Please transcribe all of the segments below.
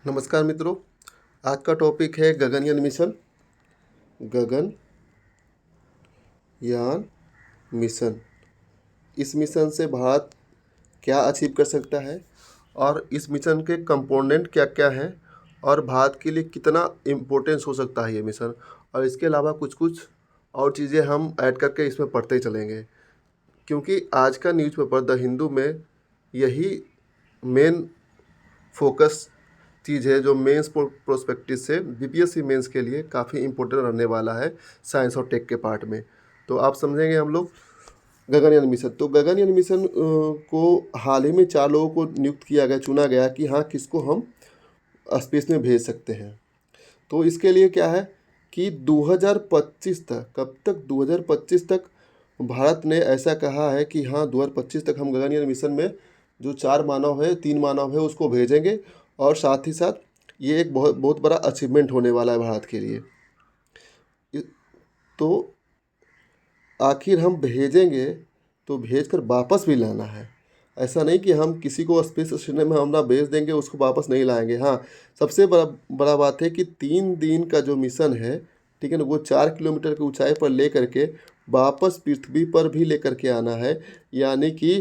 नमस्कार मित्रों। आज का टॉपिक है गगनयान मिशन। गगनयान मिशन। इस मिशन से भारत क्या अचीव कर सकता है और इस मिशन के कंपोनेंट क्या क्या हैं और भारत के लिए कितना इम्पोर्टेंस हो सकता है ये मिशन, और इसके अलावा कुछ कुछ और चीज़ें हम ऐड करके इसमें पढ़ते ही चलेंगे, क्योंकि आज का न्यूज़पेपर द हिंदू में यही मेन फोकस चीज़ है जो मेंस प्रोस्पेक्टिव से बीपीएससी मेंस के लिए काफ़ी इंपॉर्टेंट रहने वाला है साइंस और टेक के पार्ट में। तो आप समझेंगे हम लोग गगनयान मिशन। तो गगनयान मिशन को हाल ही में 4 लोगों को नियुक्त किया गया, चुना गया कि हाँ किसको हम स्पेस में भेज सकते हैं। तो इसके लिए क्या है कि 2025 तक, कब तक, 2025 तक भारत ने ऐसा कहा है कि हाँ 2025 तक हम गगनयान मिशन में जो 4 मानव है, 3 मानव है, उसको भेजेंगे। और साथ ही साथ ये एक बहुत बहुत बड़ा अचीवमेंट होने वाला है भारत के लिए। तो आखिर हम भेजेंगे तो भेजकर वापस भी लाना है। ऐसा नहीं कि हम किसी को स्पेस स्टेशन में हम भेज देंगे उसको वापस नहीं लाएंगे। हाँ, सबसे बड़ा बात है कि 3 दिन का जो मिशन है, ठीक है ना, वो 4 किलोमीटर की ऊंचाई पर ले करके वापस पृथ्वी पर भी लेकर के आना है। यानी कि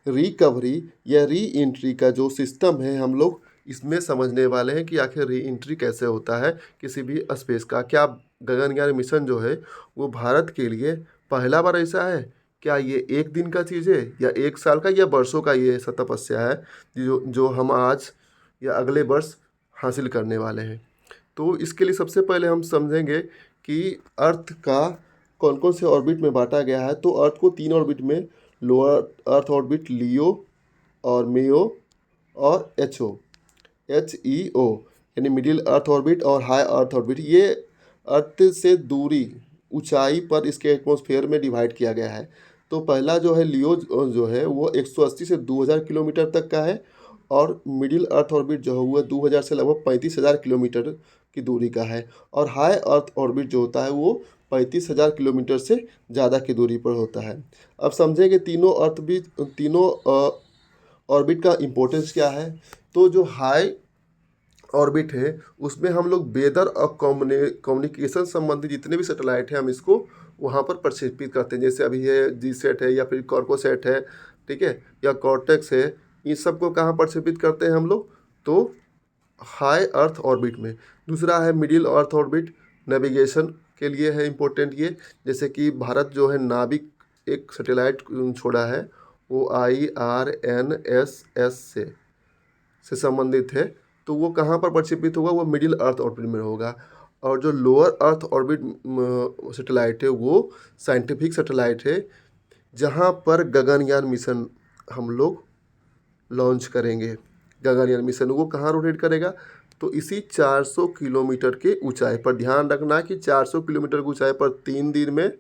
रिकवरी या री एंट्री का जो सिस्टम है हम लोग इसमें समझने वाले हैं कि आखिर री एंट्री कैसे होता है किसी भी स्पेस का। क्या गगनयान मिशन जो है वो भारत के लिए पहला बार ऐसा है? क्या ये एक दिन का चीज़ है या एक साल का या वर्षों का ये ऐसा तपस्या है जो हम आज या अगले वर्ष हासिल करने वाले हैं? तो इसके लिए सबसे पहले हम समझेंगे कि अर्थ का कौन कौन से ऑर्बिट में बांटा गया है। तो अर्थ को 3 ऑर्बिट में, लोअर अर्थ ऑर्बिट, लियो और मेयो और HEO यानी मिडिल अर्थ ऑर्बिट और हाई अर्थ ऑर्बिट। ये अर्थ से दूरी, ऊंचाई पर इसके एटमॉस्फेयर में डिवाइड किया गया है। तो पहला जो है लियो जो है वो 180 से 2000 किलोमीटर तक का है, और मिडिल अर्थ ऑर्बिट जो है वो 2000 से लगभग 35,000 किलोमीटर की दूरी का है, और हाई अर्थ ऑर्बिट जो होता है वो 35,000 किलोमीटर से ज़्यादा की दूरी पर होता है। अब समझेंगे तीनों ऑर्बिट का इम्पोर्टेंस क्या है। तो जो हाई ऑर्बिट है उसमें हम लोग वेदर और कम्युनिकेशन संबंधी जितने भी सैटेलाइट हैं हम इसको वहाँ पर प्रक्षेपित करते हैं। जैसे अभी ये जीसैट है या फिर कॉर्कोसैट है, ठीक है, या कॉर्टेक्स है, इन सबको कहाँ प्रक्षेपित करते हैं हम लोग? तो हाई अर्थ ऑर्बिट में। दूसरा है मिडिल अर्थ ऑर्बिट, नेविगेशन के लिए है इम्पोर्टेंट ये। जैसे कि भारत जो है नाविक एक सैटेलाइट छोड़ा है, वो IRNSS से संबंधित है। तो वो कहाँ पर प्रक्षेपित होगा? वो मिडिल अर्थ ऑर्बिट में होगा। और जो लोअर अर्थ ऑर्बिट सैटेलाइट है वो साइंटिफिक सैटेलाइट है, जहाँ पर गगनयान मिशन हम लोग लॉन्च करेंगे। गगनयान मिशन वो कहाँ रोटेट करेगा? तो इसी 400 किलोमीटर के ऊंचाई पर। ध्यान रखना कि 400 किलोमीटर की ऊंचाई पर 3 दिन में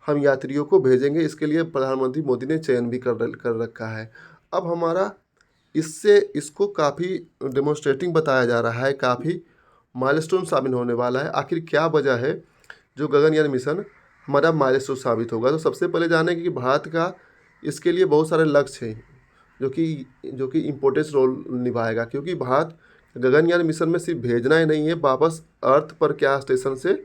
हम यात्रियों को भेजेंगे। इसके लिए प्रधानमंत्री मोदी ने चयन भी कर रखा है। अब हमारा इसको काफ़ी डेमोन्स्ट्रेटिंग बताया जा रहा है, काफ़ी माइलस्टोन साबित होने वाला है। आखिर क्या वजह है जो गगनयान मिशन हमारा माइलस्टोन साबित होगा? तो सबसे पहले जानेंगे कि भारत का इसके लिए बहुत सारे लक्ष्य हैं जो कि इम्पोर्टेंस रोल निभाएगा, क्योंकि भारत गगनयान मिशन में सिर्फ भेजना ही नहीं है, वापस अर्थ पर क्या स्टेशन से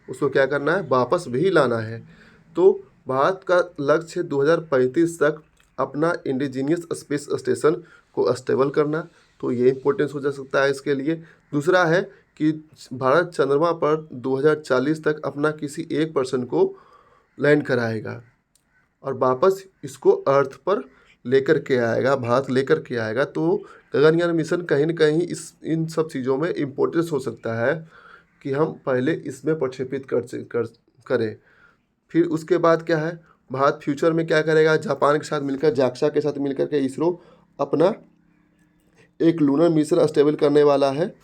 उसको क्या करना है, वापस भी लाना है। तो भारत का लक्ष्य 2035 तक अपना इंडिजीनियस स्पेस स्टेशन को स्टेबल करना। तो ये इम्पोर्टेंस हो जा सकता है इसके लिए। दूसरा है कि भारत चंद्रमा पर 2040 तक अपना किसी एक पर्सन को लैंड कराएगा और वापस इसको अर्थ पर लेकर के आएगा, भारत लेकर के आएगा। तो गगनयान मिशन कहीं ना कहीं इन सब चीज़ों में इम्पोर्टेंस हो सकता है कि हम पहले इसमें प्रक्षेपित करें। फिर उसके बाद क्या है, भारत फ्यूचर में क्या करेगा? जापान के साथ मिलकर, जाक्सा के साथ मिलकर के इसरो अपना एक लूनर मिशन स्टेबल करने वाला है।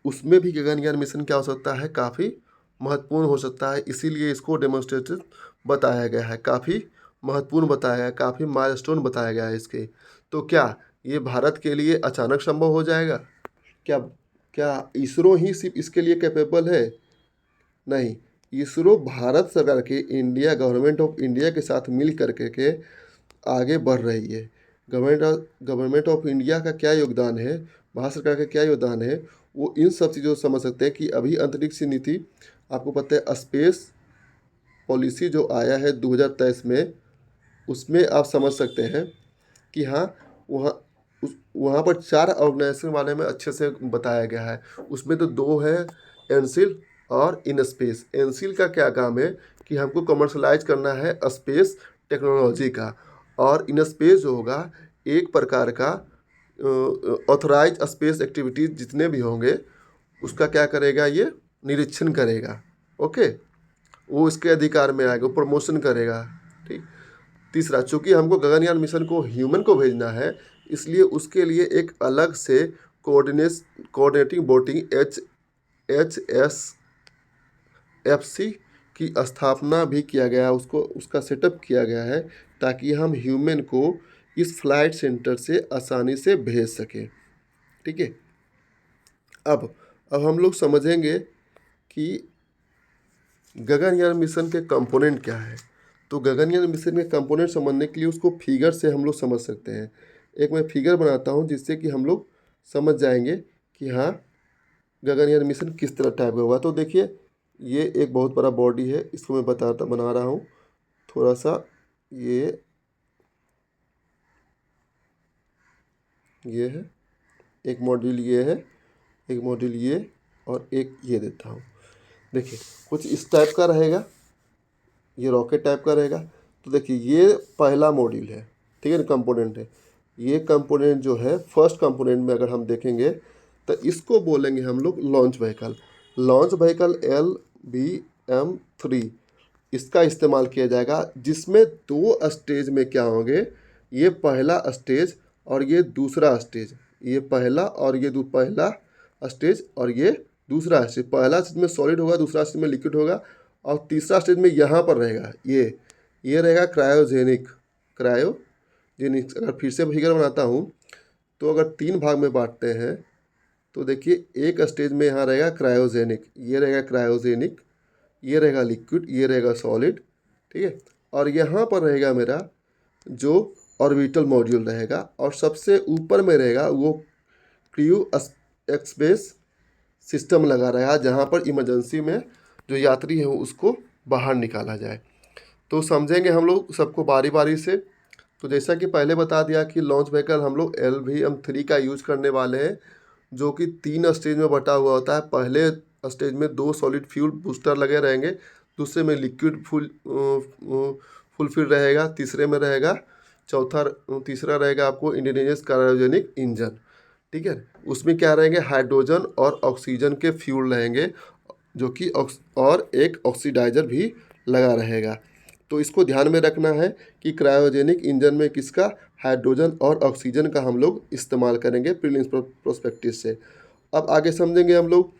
उसमें भी गगनयान मिशन क्या हो सकता है, काफ़ी महत्वपूर्ण हो सकता है। इसीलिए इसको डेमोन्स्ट्रेटिव बताया गया है, काफ़ी महत्वपूर्ण बताया गया है, काफ़ी माइलस्टोन बताया गया है इसके। तो क्या ये भारत के लिए अचानक संभव हो जाएगा? क्या क्या इसरो ही सिर्फ इसके लिए कैपेबल है? नहीं, इसरो भारत सरकार के, इंडिया गवर्नमेंट ऑफ इंडिया के साथ मिल करके के आगे बढ़ रही है। गवर्नमेंट ऑफ इंडिया का क्या योगदान है? भारत सरकार का क्या योगदान है, वो इन सब चीज़ों को समझ सकते हैं कि अभी अंतरिक्ष नीति, आपको पता है स्पेस पॉलिसी जो आया है 2023 में, उसमें आप समझ सकते हैं कि हाँ, वहाँ पर 4 ऑर्गेनाइजेशन बारे में अच्छे से बताया गया है। उसमें तो 2 है, एनसील और इनस्पेस। एनसील का क्या काम है कि हमको कमर्शलाइज करना है स्पेस टेक्नोलॉजी का, और इनस्पेस जो होगा एक प्रकार का ऑथराइज स्पेस एक्टिविटीज़ जितने भी होंगे उसका क्या करेगा, ये निरीक्षण करेगा। ओके, वो इसके अधिकार में आएगा, प्रमोशन करेगा। ठीक। तीसरा, चूंकि हमको गगनयान मिशन को ह्यूमन को भेजना है, इसलिए उसके लिए एक अलग से कोऑर्डिनेटिंग बोर्डिंग HSFC की स्थापना भी किया गया, उसका सेटअप किया गया है, ताकि हम ह्यूमन को इस फ्लाइट सेंटर से आसानी से भेज सकें। ठीक है। अब हम लोग समझेंगे कि गगनयान मिशन के कंपोनेंट क्या है। तो गगनयान मिशन के कंपोनेंट समझने के लिए उसको फिगर से हम लोग समझ सकते हैं। एक मैं फिगर बनाता हूँ जिससे कि हम लोग समझ जाएंगे कि हाँ, गगनयान मिशन किस तरह टाइप का होगा। तो देखिए, ये एक बहुत बड़ा बॉडी है, इसको मैं बना रहा हूँ थोड़ा सा। ये है एक मॉड्यूल, ये है एक मॉड्यूल, ये और एक ये देता हूँ। देखिए, कुछ इस टाइप का रहेगा, ये रॉकेट टाइप का रहेगा। तो देखिए, ये पहला मॉड्यूल है, ठीक है ना, कंपोनेंट है। ये कंपोनेंट जो है फर्स्ट कंपोनेंट में अगर हम देखेंगे तो इसको बोलेंगे हम लोग launch vehicle. Launch vehicle LVM-3 इसका इस्तेमाल किया जाएगा, जिसमें 2 स्टेज में क्या होंगे, ये पहला स्टेज और ये दूसरा स्टेज। ये पहला और ये पहला स्टेज और ये दूसरा स्टेज। पहला स्टेज में सॉलिड होगा, दूसरा स्टेज में लिक्विड होगा, और तीसरा स्टेज में यहाँ पर रहेगा ये रहेगा क्रायोजेनिक। अगर फिर से फिगर बनाता हूँ तो अगर 3 भाग में बांटते हैं तो देखिए, एक स्टेज में यहाँ रहेगा क्रायोजेनिक, ये रहेगा क्रायोजेनिक, ये रहेगा लिक्विड, ये रहेगा सॉलिड। ठीक है। और यहाँ पर रहेगा मेरा जो ऑर्बिटल मॉड्यूल रहेगा, और सबसे ऊपर में रहेगा वो क्रू एक्सप्रेस सिस्टम लगा रहेगा, जहाँ पर इमरजेंसी में जो यात्री है उसको बाहर निकाला जाए। तो समझेंगे हम लोग सबको बारी बारी से। तो जैसा कि पहले बता दिया कि लॉन्च व्हीकल हम लोग LVM-3 का यूज करने वाले हैं, जो कि 3 स्टेज में बटा हुआ होता है। पहले स्टेज में 2 सॉलिड फ्यूल बूस्टर लगे रहेंगे, दूसरे में लिक्विड फुलफिल रहेगा, तीसरा रहेगा आपको इंडिजीनियस क्रायोजेनिक इंजन। ठीक है। उसमें क्या रहेंगे, हाइड्रोजन और ऑक्सीजन के फ्यूल रहेंगे, जो कि और एक ऑक्सीडाइजर भी लगा रहेगा। तो इसको ध्यान में रखना है कि क्रायोजेनिक इंजन में किसका, हाइड्रोजन और ऑक्सीजन का हम लोग इस्तेमाल करेंगे प्रीलिम्स प्रोस्पेक्टिस से। अब आगे समझेंगे हम लोग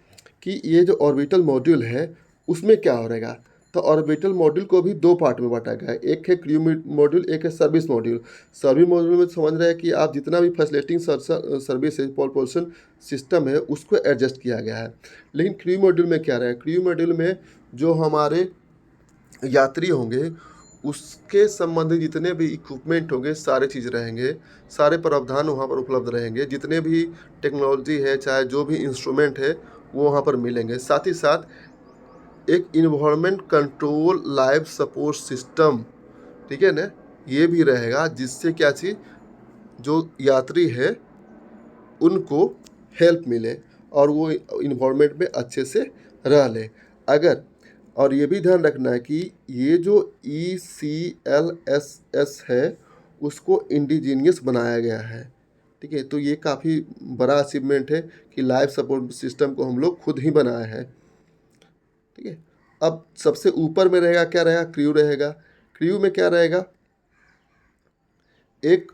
कि ये जो ऑर्बिटल मॉड्यूल है उसमें क्या हो रहेगा। तो ऑर्बिटल मॉड्यूल को भी 2 पार्ट में बांटा गया है, एक है क्रू मॉड्यूल, एक है सर्विस मॉड्यूल। सर्विस मॉड्यूल में समझ रहे हैं कि आप जितना भी फैसिलिटिंग सर्विस है, propulsion सिस्टम है, उसको एडजस्ट किया गया है। लेकिन क्रू मॉड्यूल में क्या रहेगा, क्रू मॉड्यूल में जो हमारे यात्री होंगे उसके संबंधित जितने भी इक्विपमेंट होंगे, सारे चीज़ रहेंगे, सारे प्रावधान वहाँ पर उपलब्ध रहेंगे, जितने भी टेक्नोलॉजी है, चाहे जो भी इंस्ट्रूमेंट है वो वहाँ पर मिलेंगे। साथ ही साथ एक environment control life support system, ठीक है ना, ये भी रहेगा, जिससे क्या चीज़, जो यात्री है उनको हेल्प मिले और वो इन्वायरमेंट में अच्छे से रह ले। और ये भी ध्यान रखना है कि ये जो ECLSS है उसको इंडिजीनियस बनाया गया है। ठीक है। तो ये काफ़ी बड़ा अचीवमेंट है कि लाइफ सपोर्ट सिस्टम को हम लोग खुद ही बनाए हैं। ठीक है। अब सबसे ऊपर में रहेगा, क्या रहेगा, क्रू रहेगा। क्रू में क्या रहेगा, एक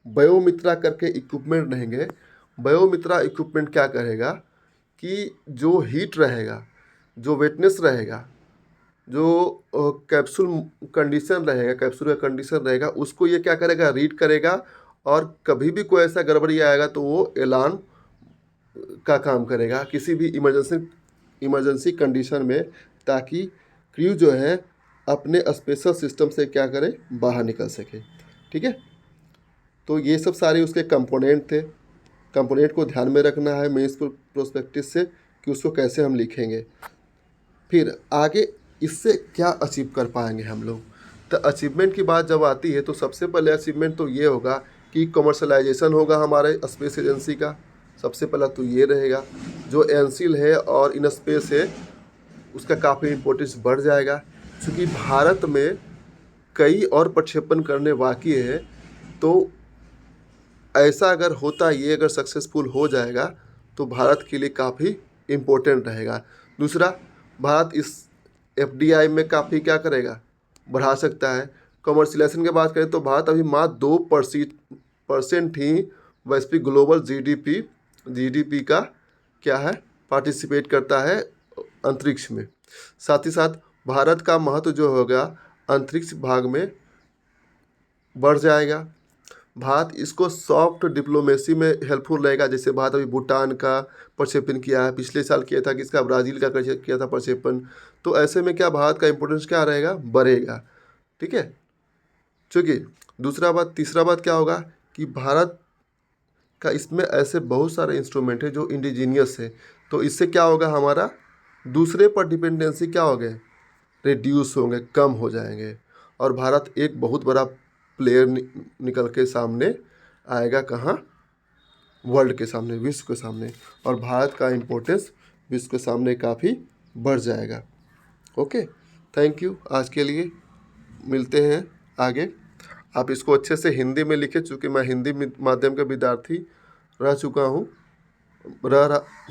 बायोमित्रा करके इक्विपमेंट रहेंगे। बायोमित्रा इक्विपमेंट क्या करेगा कि जो हीट रहेगा, जो वेटनेस रहेगा, जो कैप्सूल का कंडीशन रहेगा, उसको ये क्या करेगा, रीड करेगा, और कभी भी कोई ऐसा गड़बड़ी आएगा तो वो अलार्म का काम करेगा किसी भी इमरजेंसी कंडीशन में, ताकि क्रू जो है अपने स्पेशल सिस्टम से क्या करे, बाहर निकल सके। ठीक है। तो ये सब सारे उसके कंपोनेंट थे। कंपोनेंट को ध्यान में रखना है मेंस प्रोस्पेक्टिस से कि उसको कैसे हम लिखेंगे। फिर आगे इससे क्या अचीव कर पाएंगे हम लोग। तो अचीवमेंट की बात जब आती है तो सबसे पहले अचीवमेंट तो ये होगा कि कमर्शलाइजेशन होगा हमारे स्पेस एजेंसी का। सबसे पहला तो ये रहेगा, जो एनसील है और इन स्पेस है उसका काफ़ी इम्पोर्टेंस बढ़ जाएगा, क्योंकि भारत में कई और प्रक्षेपण करने बाकी है। तो ऐसा अगर होता, ये अगर सक्सेसफुल हो जाएगा तो भारत के लिए काफ़ी इम्पोर्टेंट रहेगा। दूसरा, भारत इस एफडीआई में काफ़ी क्या करेगा, बढ़ा सकता है। कमर्शियलाइजेशन की बात करें तो भारत अभी मात्र 2% ही वैश्विक ग्लोबल जीडीपी का क्या है, पार्टिसिपेट करता है अंतरिक्ष में। साथ ही साथ भारत का महत्व जो होगा अंतरिक्ष भाग में बढ़ जाएगा। भारत इसको सॉफ्ट डिप्लोमेसी में हेल्पफुल रहेगा। जैसे भारत अभी भूटान का प्रक्षेपण किया है, पिछले साल किया था किसका, ब्राज़ील का किया था प्रक्षेपण। तो ऐसे में क्या भारत का इंपोर्टेंस क्या रहेगा, बढ़ेगा। ठीक है, चूँकि तीसरा बात क्या होगा कि भारत का इसमें ऐसे बहुत सारे इंस्ट्रूमेंट है जो इंडिजीनियस है। तो इससे क्या होगा, हमारा दूसरे पर डिपेंडेंसी क्या हो गए, रिड्यूस होंगे, कम हो जाएंगे। और भारत एक बहुत बड़ा प्लेयर निकल के सामने आएगा, कहाँ, वर्ल्ड के सामने, विश्व के सामने। और भारत का इम्पोर्टेंस विश्व के सामने काफ़ी बढ़ जाएगा। Okay, thank you. आज के लिए मिलते हैं आगे। आप इसको अच्छे से हिंदी में लिखें, चूँकि मैं हिंदी माध्यम का विद्यार्थी रह चुका हूँ,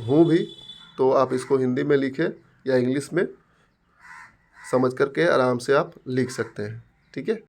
हूँ भी। तो आप इसको हिंदी में लिखें या इंग्लिश में, समझ करके आराम से आप लिख सकते हैं। ठीक है।